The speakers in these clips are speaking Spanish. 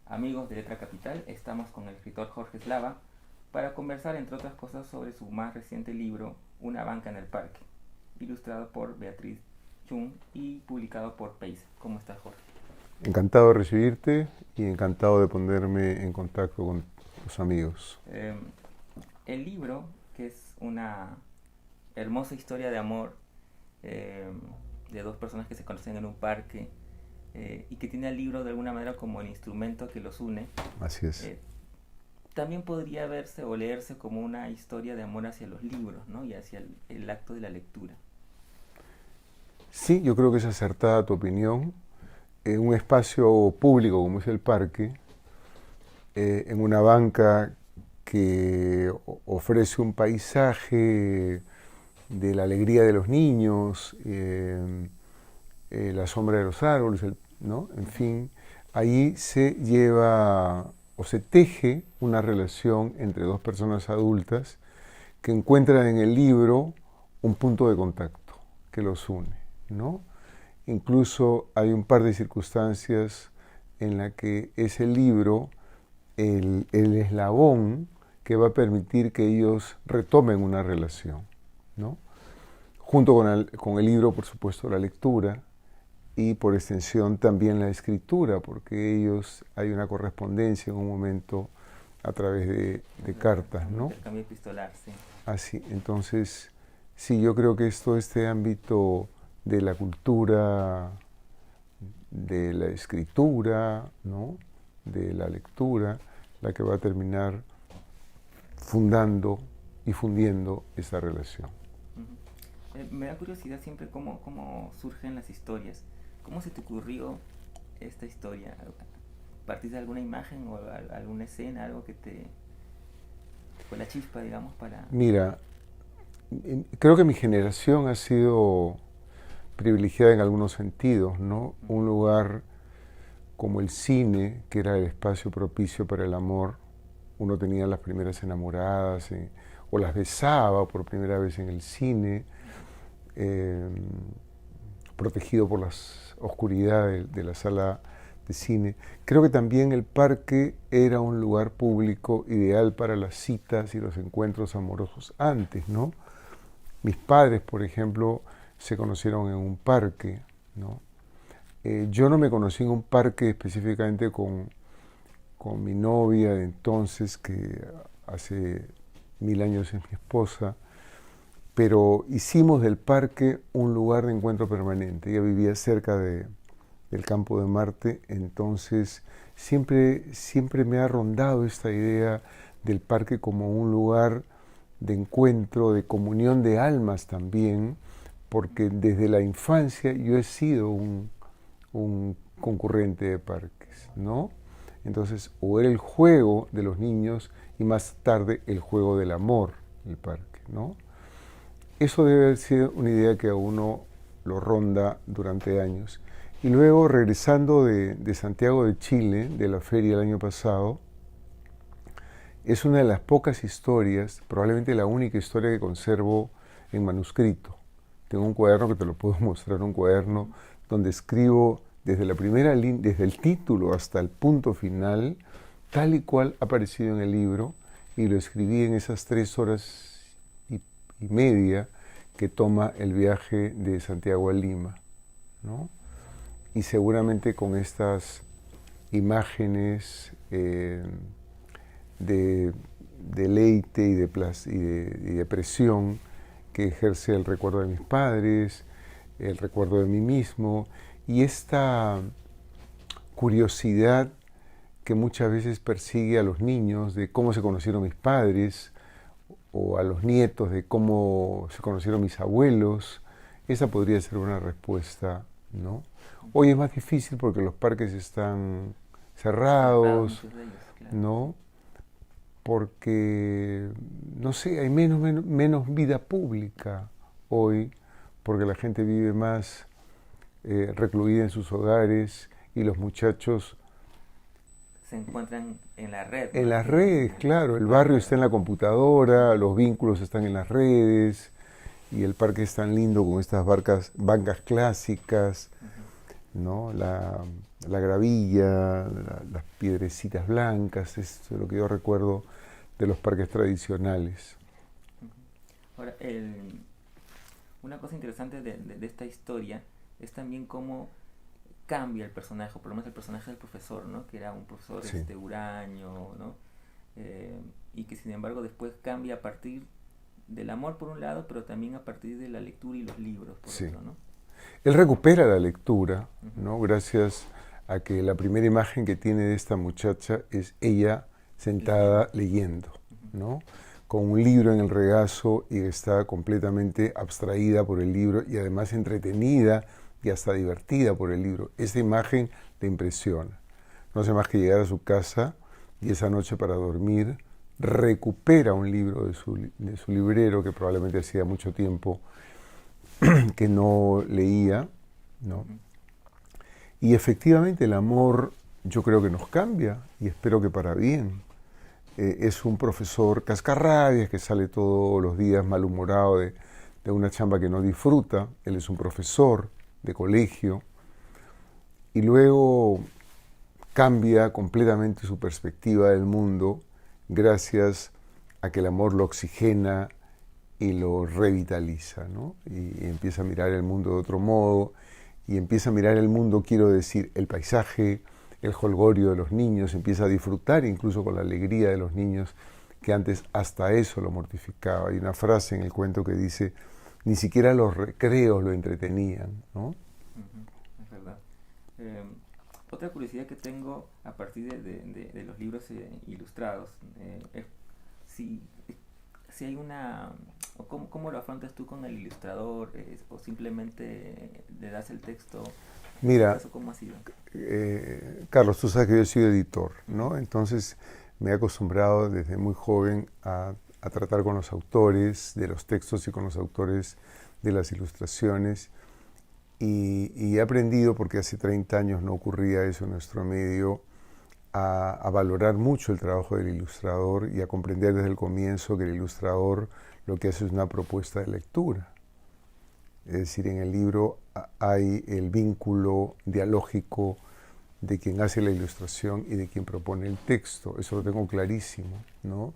Amigos de Letra Capital, estamos con el escritor Jorge Eslava para conversar, entre otras cosas, sobre su más reciente libro, Una banca en el parque, ilustrado por Beatriz Chung y publicado por Pace. ¿Cómo estás, Jorge? Encantado de recibirte y encantado de ponerme en contacto con tus amigos. El libro, que es una hermosa historia de amor de dos personas que se conocen en un parque, y que tiene al libro de alguna manera como el instrumento que los une. Así es. También podría verse o leerse como una historia de amor hacia los libros, ¿no? Y hacia el acto de la lectura. Sí, yo creo que es acertada tu opinión. En un espacio público como es el parque, en una banca que ofrece un paisaje de la alegría de los niños, la sombra de los árboles, ¿no? En fin, ahí se lleva o se teje una relación entre dos personas adultas que encuentran en el libro un punto de contacto que los une, ¿no? Incluso hay un par de circunstancias en las que es el libro el eslabón que va a permitir que ellos retomen una relación, ¿no? Junto con el libro, por supuesto, la lectura y por extensión también la escritura, porque ellos hay una correspondencia en un momento a través de cartas, ¿no? Intercambio epistolar, sí. Así, entonces, sí, yo creo que este ámbito de la cultura, de la escritura, ¿no? De la lectura, la que va a terminar fundando y fundiendo esa relación. Me da curiosidad siempre cómo surgen las historias. ¿Cómo se te ocurrió esta historia? ¿Partís de alguna imagen o alguna escena, algo que te fue la chispa, digamos, para...? Mira, creo que mi generación ha sido privilegiada en algunos sentidos, ¿no? Un lugar como el cine, que era el espacio propicio para el amor. Uno tenía las primeras enamoradas o las besaba por primera vez en el cine, protegido por las oscuridades de la sala de cine. Creo que también el parque era un lugar público ideal para las citas y los encuentros amorosos antes, ¿no? Mis padres, por ejemplo, se conocieron en un parque, ¿no? Yo no me conocí en un parque específicamente con mi novia de entonces, que hace 1000 años es mi esposa, pero hicimos del parque un lugar de encuentro permanente. Ella vivía cerca del campo de Marte, entonces siempre me ha rondado esta idea del parque como un lugar de encuentro, de comunión de almas también, porque desde la infancia yo he sido un concurrente de parques, ¿no? Entonces, o era el juego de los niños y más tarde el juego del amor, el parque, ¿no? Eso debe haber sido una idea que a uno lo ronda durante años. Y luego, regresando de Santiago de Chile, de la feria el año pasado, es una de las pocas historias, probablemente la única historia que conservo en manuscrito. Tengo un cuaderno que te lo puedo mostrar, un cuaderno donde escribo desde la primera línea, desde el título hasta el punto final, tal y cual ha aparecido en el libro, y lo escribí en esas 3 horas y media que toma el viaje de Santiago a Lima, ¿no? Y seguramente con estas imágenes de deleite y de depresión que ejerce el recuerdo de mis padres, el recuerdo de mí mismo, y esta curiosidad que muchas veces persigue a los niños de cómo se conocieron mis padres, o a los nietos de cómo se conocieron mis abuelos. Esa podría ser una respuesta, ¿no? Hoy es más difícil porque los parques están cerrados, ¿no? Porque, no sé, hay menos vida pública hoy, porque la gente vive más recluida en sus hogares y los muchachos se encuentran en la red, ¿no? En las redes, claro, el barrio está en la computadora, los vínculos están en las redes, y el parque es tan lindo con estas bancas clásicas, ¿no? La gravilla, las piedrecitas blancas, es lo que yo recuerdo de los parques tradicionales. Ahora, una cosa interesante de esta historia es también cómo cambia el personaje, o por lo menos el personaje del profesor, ¿no? Que era un profesor Sí. huraño, ¿no? Y que sin embargo después cambia a partir del amor por un lado, pero también a partir de la lectura y los libros por Sí. otro, ¿no? Él recupera la lectura, Ujú. ¿no? Gracias a que la primera imagen que tiene de esta muchacha es ella sentada leyendo, ¿no? Con un libro en el regazo y está completamente abstraída por el libro y además entretenida y hasta divertida por el libro. Esa imagen le impresiona. No hace más que llegar a su casa y esa noche para dormir recupera un libro de su librero que probablemente hacía mucho tiempo que no leía, ¿no? Ujú. Y efectivamente el amor yo creo que nos cambia y espero que para bien. Es un profesor cascarrabias que sale todos los días malhumorado de una chamba que no disfruta. Él es un profesor de colegio y luego cambia completamente su perspectiva del mundo gracias a que el amor lo oxigena y lo revitaliza, ¿no? Y empieza a mirar el mundo de otro modo, y empieza a mirar el mundo, quiero decir, el paisaje, el jolgorio de los niños, empieza a disfrutar incluso con la alegría de los niños, que antes hasta eso lo mortificaba. Hay una frase en el cuento que dice, ni siquiera los recreos lo entretenían, ¿no? Ujú, es verdad. Eh, Otra curiosidad que tengo a partir de los libros ilustrados es si, si hay una... o cómo lo afrontas tú con el ilustrador, o simplemente le das el texto. En este Mira, caso, ¿cómo ha sido? Carlos, tú sabes que yo he sido editor, ¿no? Entonces me he acostumbrado desde muy joven a tratar con los autores de los textos y con los autores de las ilustraciones. Y he aprendido, porque hace 30 años no ocurría eso en nuestro medio, a valorar mucho el trabajo del ilustrador y a comprender desde el comienzo que el ilustrador lo que hace es una propuesta de lectura. Es decir, en el libro hay el vínculo dialógico de quien hace la ilustración y de quien propone el texto. Eso lo tengo clarísimo, ¿no?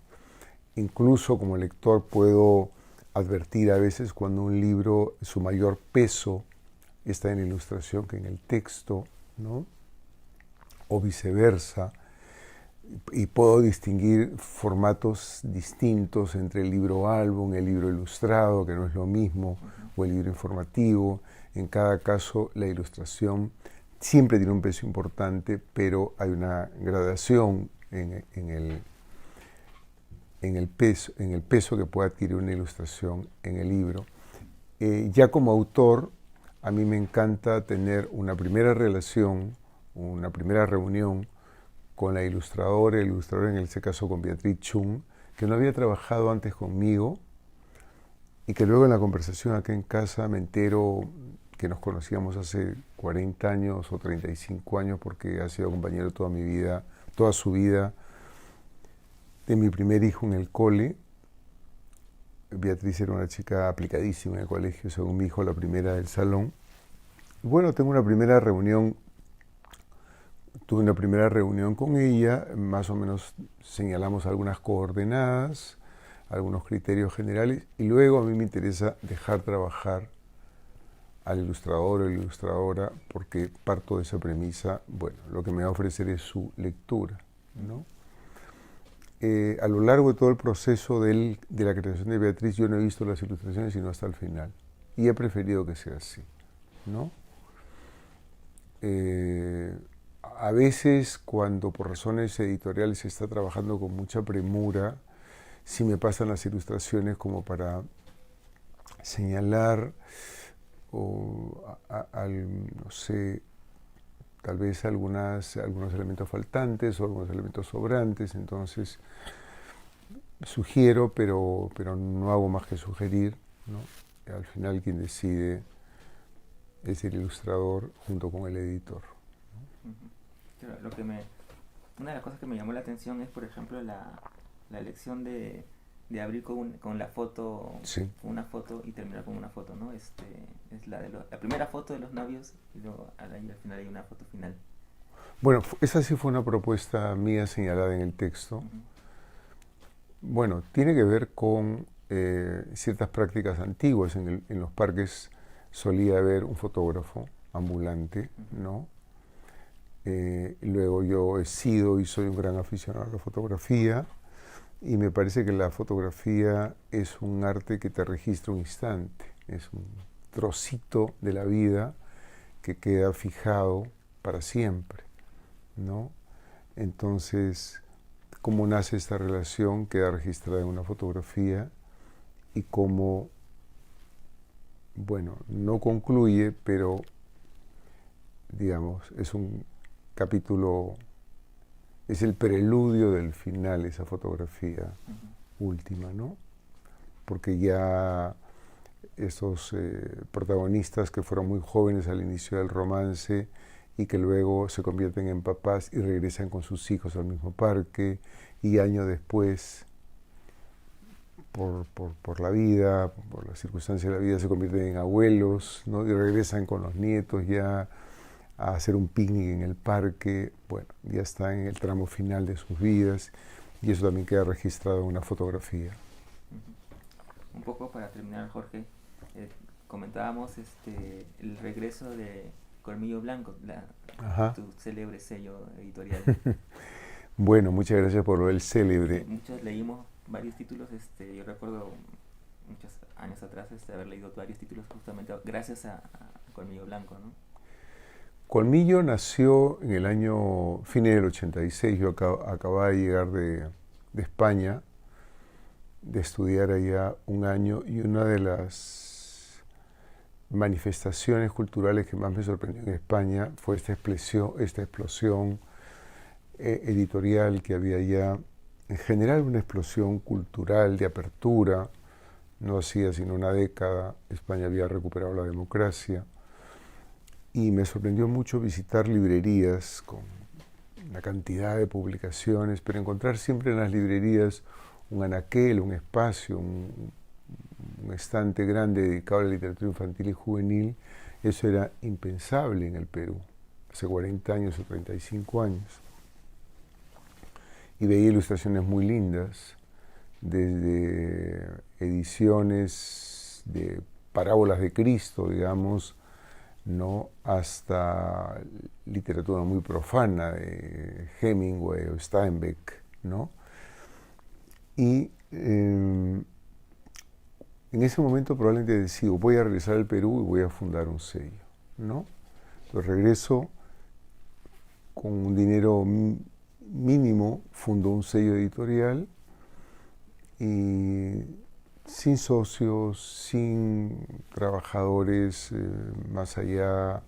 Incluso como lector puedo advertir a veces cuando un libro, su mayor peso está en la ilustración que en el texto, ¿no? O viceversa. Y puedo distinguir formatos distintos entre el libro álbum, el libro ilustrado, que no es lo mismo, o el libro informativo. En cada caso, la ilustración siempre tiene un peso importante, pero hay una gradación en el peso que puede adquirir una ilustración en el libro. Ya como autor, a mí me encanta tener una primera relación, una primera reunión con la ilustradora, el ilustrador en ese caso con Beatriz Chung, que no había trabajado antes conmigo y que luego en la conversación acá en casa me entero que nos conocíamos hace 40 años o 35 años porque ha sido compañero toda mi vida, toda su vida, de mi primer hijo en el cole. Beatriz era una chica aplicadísima en el colegio, según mi hijo, la primera del salón. Bueno, tuve una primera reunión con ella, más o menos señalamos algunas coordenadas, algunos criterios generales, y luego a mí me interesa dejar trabajar al ilustrador o ilustradora porque parto de esa premisa, bueno, lo que me va a ofrecer es su lectura, ¿no? A lo largo de todo el proceso de la creación de Beatriz yo no he visto las ilustraciones sino hasta el final y he preferido que sea así, ¿no? A veces cuando por razones editoriales se está trabajando con mucha premura, sí me pasan las ilustraciones como para señalar no sé, tal vez algunos elementos faltantes o algunos elementos sobrantes, entonces sugiero, pero no hago más que sugerir, ¿no? Al final quien decide es el ilustrador junto con el editor. Ujú. Claro, Una de las cosas que me llamó la atención es, por ejemplo, la elección de abrir con la foto, Sí. con una foto y terminar con una foto, ¿no? Es la primera foto de los novios y luego ahí al final hay una foto final. Bueno, esa sí fue una propuesta mía señalada en el texto. Ujú, Bueno, tiene que ver con ciertas prácticas antiguas. En los parques solía haber un fotógrafo ambulante, ujú, ¿no? Luego yo he sido y soy un gran aficionado a la fotografía y me parece que la fotografía es un arte que te registra un instante, es un trocito de la vida que queda fijado para siempre, ¿no? Entonces, cómo nace esta relación queda registrada en una fotografía y cómo, bueno, no concluye, pero digamos, es un capítulo, es el preludio del final, esa fotografía ujú. última, ¿no? Porque ya esos protagonistas que fueron muy jóvenes al inicio del romance y que luego se convierten en papás y regresan con sus hijos al mismo parque y años después por la vida, por las circunstancias de la vida, se convierten en abuelos, ¿no? Y regresan con los nietos ya a hacer un picnic en el parque. Bueno, ya están en el tramo final de sus vidas y eso también queda registrado en una fotografía. Un poco para terminar, Jorge, eh, comentábamos el regreso de Colmillo Blanco, Ajá. tu célebre sello editorial. Bueno, muchas gracias por lo del célebre. Muchos leímos varios títulos, yo recuerdo muchos años atrás haber leído varios títulos justamente gracias a Colmillo Blanco, ¿no? Colmillo nació en el año fines del 86. Yo acababa de llegar de España, de estudiar allá un año, y una de las manifestaciones culturales que más me sorprendió en España fue esta explosión editorial que había allá. En general una explosión cultural de apertura. No hacía sino una década España había recuperado la democracia y me sorprendió mucho visitar librerías con una cantidad de publicaciones, pero encontrar siempre en las librerías un anaquel, un espacio, un estante grande dedicado a la literatura infantil y juvenil. Eso era impensable en el Perú, hace 40 años o 35 años. Y veía ilustraciones muy lindas, desde ediciones de parábolas de Cristo, digamos, ¿no? Hasta literatura muy profana de Hemingway o Steinbeck, ¿no? Y en ese momento probablemente decido, voy a regresar al Perú y voy a fundar un sello, ¿no? Entonces regreso con un dinero mínimo, fundo un sello editorial y sin socios, sin trabajadores más allá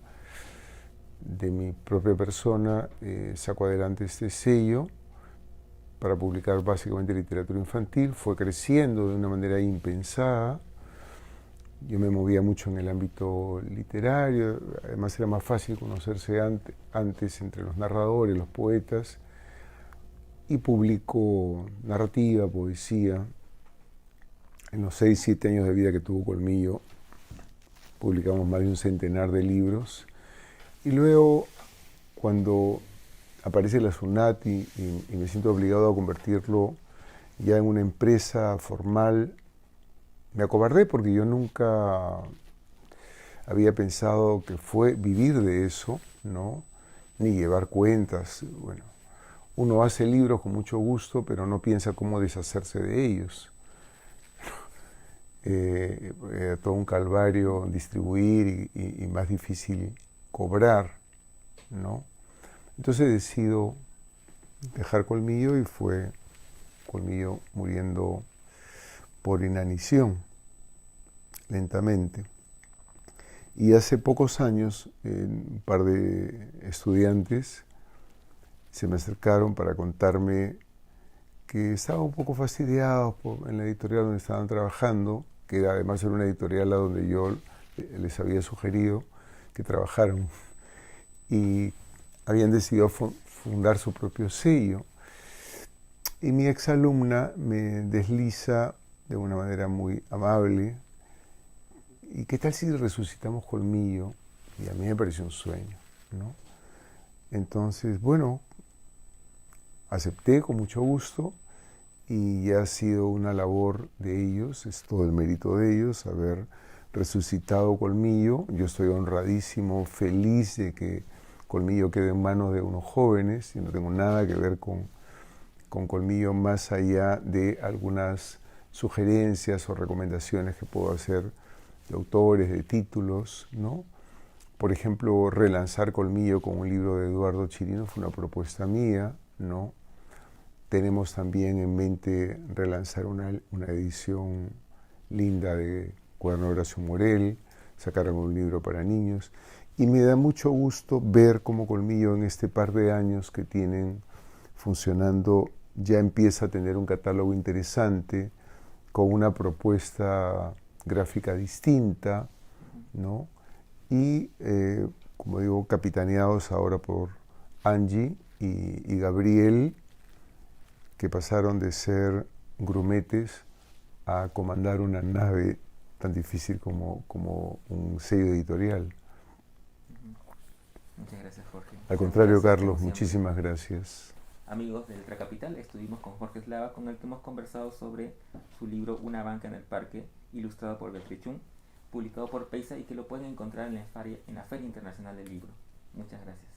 de mi propia persona, saco adelante este sello para publicar básicamente literatura infantil. Fue creciendo de una manera impensada. Yo me movía mucho en el ámbito literario, además era más fácil conocerse antes entre los narradores, los poetas, y publico narrativa, poesía. En los 6, 7 años de vida que tuvo Colmillo, publicamos más de un centenar de libros. Y luego, cuando aparece la SUNAT y me siento obligado a convertirlo ya en una empresa formal, me acobardé porque yo nunca había pensado que fue vivir de eso, ¿no? Ni llevar cuentas. Bueno, uno hace libros con mucho gusto, pero no piensa cómo deshacerse de ellos. Todo un calvario distribuir y más difícil cobrar, ¿no? Entonces decido dejar Colmillo y fue Colmillo muriendo por inanición, lentamente. Y hace pocos años, un par de estudiantes se me acercaron para contarme que estaban un poco fastidiados en la editorial donde estaban trabajando, que además era una editorial a donde yo les había sugerido que trabajaran, y habían decidido fundar su propio sello. Y mi exalumna me desliza de una manera muy amable: ¿y qué tal si resucitamos Colmillo? Y a mí me pareció un sueño, ¿no? Entonces, bueno, acepté con mucho gusto, y ya ha sido una labor de ellos, es todo el mérito de ellos haber resucitado Colmillo. Yo estoy honradísimo, feliz de que Colmillo quede en manos de unos jóvenes, y no tengo nada que ver con Colmillo más allá de algunas sugerencias o recomendaciones que puedo hacer de autores, de títulos, ¿no? Por ejemplo, relanzar Colmillo con un libro de Eduardo Chirino fue una propuesta mía, ¿no? Tenemos también en mente relanzar una edición linda de Cuaderno de Horacio Morel, sacar algún libro para niños. Y me da mucho gusto ver cómo Colmillo, en este par de años que tienen funcionando, ya empieza a tener un catálogo interesante, con una propuesta gráfica distinta, ¿no? Y, como digo, capitaneados ahora por Angie y Gabriel, que pasaron de ser grumetes a comandar una nave tan difícil como un sello editorial. Muchas gracias, Jorge. Al contrario, Gracias, Carlos, como muchísimas siempre. gracias. Amigos de Letra Capital, estuvimos con Jorge Eslava, con el que hemos conversado sobre su libro Una banca en el parque, ilustrado por Beatriz Chung, publicado por Peisa, y que lo pueden encontrar en la Feria Internacional del Libro. Muchas gracias.